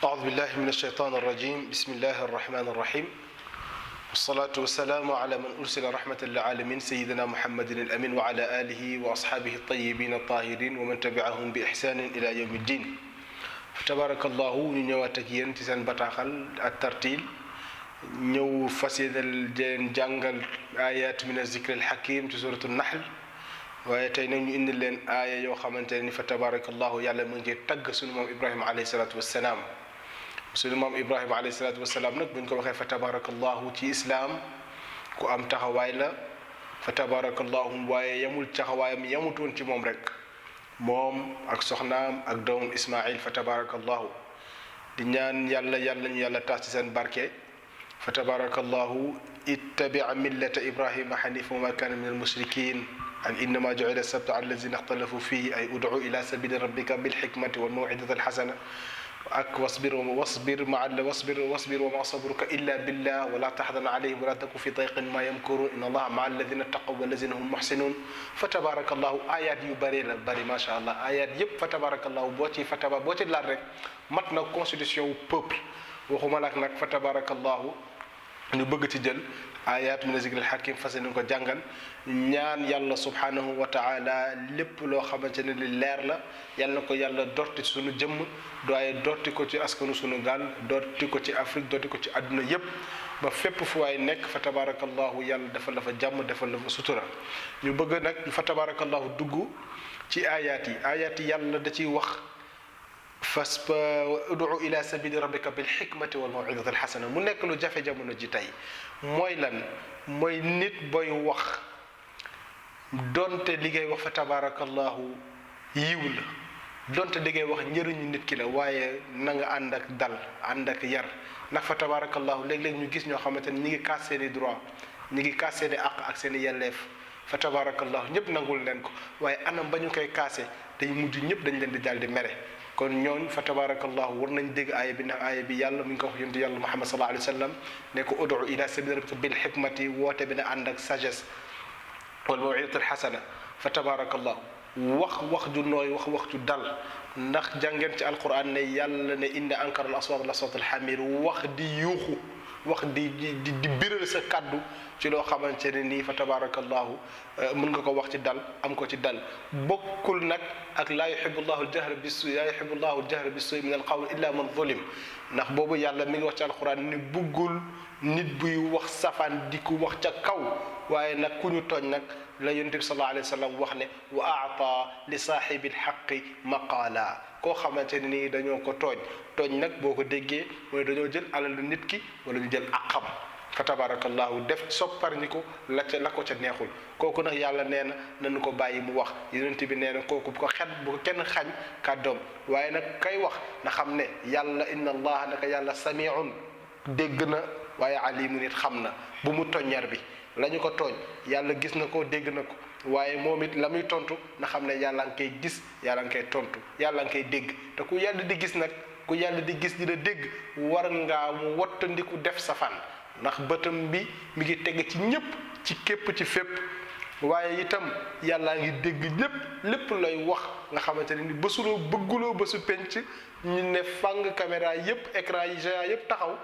أعوذ بالله من الشيطان الرجيم بسم الله الرحمن الرحيم والصلاة والسلام على من أرسل رحمة للعالمين سيدنا محمد الأمين وعلى آله وأصحابه الطيبين الطاهرين ومن تبعهم بإحسان إلى يوم الدين فتبارك الله نيواتك ينتسان بتاخل الترتيل نيو فسيد الجنجل آيات من الذكر الحكيم في سورة النحل ويتينا إن لين آية يو خمنتني فتبارك الله يعلم من تج سنم إبراهيم عليه الصلاة والسلام سنم إبراهيم عليه الصلاة والسلام نك بنكم خير فتبارك الله تي إسلام كو أم تخوايلا فتبارك الله واي يمول تخوايم يموتون تي موم رك موم أك سخنام أك دوم إسماعيل فتبارك الله di ñaan yàlla ñu yàlla tass ci seen barke فتبارك الله اتبع ملة إبراهيم حنيفا وما كان من المشركين أن إنما جعل السبت على الذين اختلفوا فيه أي ادعو إلى سبيل ربك بالحكمة والموعظة الحسنة واصبر وما صبرك إلا بالله ولا تحزن عليهم ولا تكن في ضيق ما يمكرون إن الله مع الذين اتقوا والذين هم محسنون فتبارك الله آيات بري ما شاء الله آيات يب فتبارك الله بوتي لا رek matna constitution peuple waxuma nak فتبارك الله ñu bëgg ci jël ayat min zikril hakim fasene ko jàngal ñaan yàlla subhanahu wa ta'ala lépp loo xamantene li leer la yàlla ko yàlla dorti suñu jëm doye dorti ko ci askanu suñu gal dorti ko ci Afrique dorti ko ci aduna yépp ba fépp fu way nek fa tabarakallahu yàlla defal la fa jàmm defal la fa sutura ñu bëgg nak fa tabarakallahu dugg ci ayat yi yàlla da ci wax ادعو الى سبيل ربك بالحكمه والموعظه الحسنه mu nek lu jafe jamono ji tay moy lan moy nit boy wax donte ligay wax fa tabarakallah yiw la donte ligay wax ñeeruñu nit ki la waye na nga ànd ak dal ànd ak yar nak fa tabarakallah leg leg ñu gis ño xamanteni ñi ngi kaas seeni droit ñi ngi kaas seeni àq ak seeni yelleef fa tabarakallah ñëpp nangul leen ko waye anam bañu koy kaase day mujj ñëpp dañ leen di daldi mere kon ñooñ fa tabarakallah war nañ dégg aaya bi ndax aaya bi yàlla mi ngi ko wax yonent yàlla Muhammad sallallahu alayhi wa sallam ne ko ud'u ila sabili rabbika bil hikmati woote bi na ànd ak sagesse wal maw'izati al hasana fa tabarakallah wax ju nooy wax ju dal ndax jàngeen ci alquran ne yàlla ne inna ankara al aswat la sawt al hamir wax di yuuxu wax di biral sa kaddu ci loo xamante ne nii fa tabarakallahu mën nga ko wax ci dal am ko ci dal bokkul nag ak laa yuhibbu llahu al-jahra bis-suu'i laa yuhibbu llahu al-jahra bis-suu'i min al-qawli illa man zulim ndax boobu yàlla mi ngi wax ci alquran ni buggul nit buy wax safaan di ko wax ca kaw waaye nag ku ñu tooñ nag la yonent bi sallallahu alayhi wa sallam wax ne wa a'ta li saahibi al-haqqi maqaala koo xamante ne nii dañoo ko tooñ nag boo ko déggee mooy dañoo jël alalu nit ki wala ñu jël aqam fa tabarakallahu def soppar ñi ko la ko ca neexul kooku nag yàlla nee na nañu ko bàyyi mu wax yonent bi nee na kooku bu ko kenn xañ kàddoom waaye nag kay wax na xam ne yàlla inna allaha naka yàlla samiun dégg na waaye alimun it xam na bu mu toññar bi la ñu ko tooñ yàlla gis na ko dégg na ko waaye moom it la muy tontu na xam ne yàlla nga koy gis yàlla nga koy tontu yàlla nga koy dégg te ku yàlla di gis nag ku yàlla di gis dina dégg war ngaa mu wattandiku def safaan ndax bëtam bi mi ngi teg ci ñépp ci képp ci fépp waaye itam yàllaa ngi dégg lépp lay wax nga xamante ne ni bësuloo bëgguloo bësu penc ñu ne fang caméra yépp écran yi géant yépp taxaw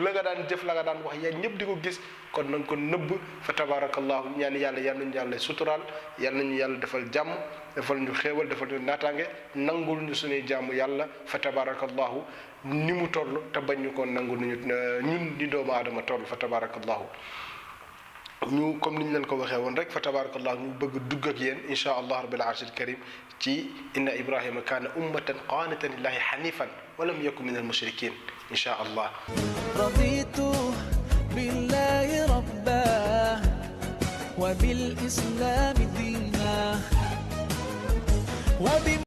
la nga daan jëf la nga daan wax yaa ñëpp di ko gis kon nañ ko nëbb fa tabarakallahu ñaan yàlla yal nañu yàlla suturaal yal nañu yàlla defal jàmm defal ñu xéewal defal ñu naataange nangul ñu suñuy jàmm yàlla fa tabarakallahu ni mu toll te bañ ñu ko nangul ñun di doomu aadama toll fa tabarakallahu ñu comme niñ leen ko waxee woon rek fa tabarakallahu ñu bëgg dugg ak yéen insha allah rabbil arshil karim ci inna ibrahima kaana ummatan qaanitan lillahi hanifan wa lam yakun min al mushrikin insha allah raditu billahi rabba wa bil islam dina